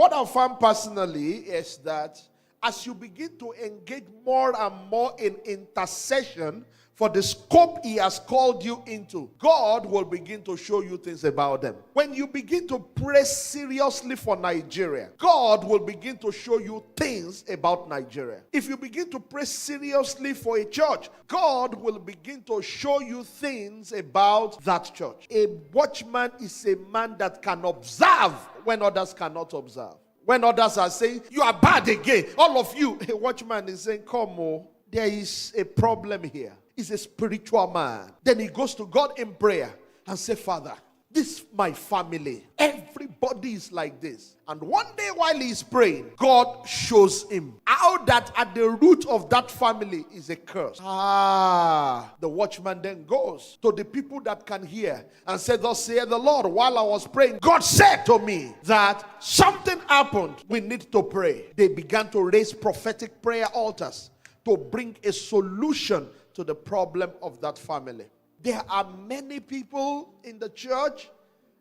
What I found personally is that as you begin to engage more and more in intercession for the scope he has called you into, God will begin to show you things about them. When you begin to pray seriously for Nigeria, God will begin to show you things about Nigeria. If you begin to pray seriously for a church, God will begin to show you things about that church. A watchman is a man that can observe when others cannot observe. When others are saying, you are bad again, all of you, a watchman is saying, come on, there is a problem here. He's a spiritual man. Then he goes to God in prayer and say, Father, this my family. Everybody is like this. And one day while he's praying, God shows him how that at the root of that family is a curse. The watchman then goes to the people that can hear and said, thus saith the Lord, while I was praying, God said to me that something happened. We need to pray. They began to raise prophetic prayer altars to bring a solution to the problem of that family. There are many people in the church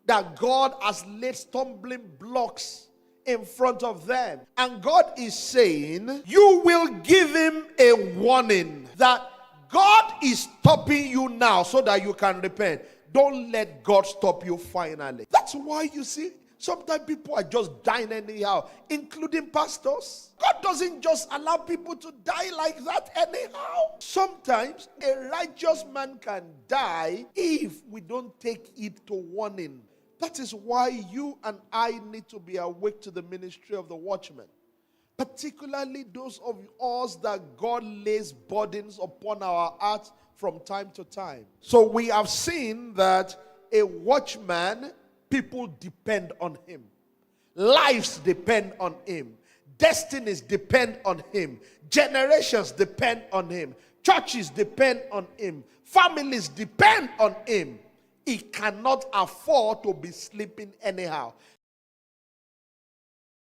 that God has laid stumbling blocks in front of them. And God is saying, you will give him a warning that God is stopping you now so that you can repent. Don't let God stop you finally. That's why you see, sometimes people are just dying anyhow, including pastors. God doesn't just allow people to die like that anyhow. Sometimes a righteous man can die if we don't take it to warning. That is why you and I need to be awake to the ministry of the watchman. Particularly those of us that God lays burdens upon our hearts from time to time. So we have seen that a watchman, people depend on him. Lives depend on him. Destinies depend on him. Generations depend on him. Churches depend on him. Families depend on him. He cannot afford to be sleeping anyhow.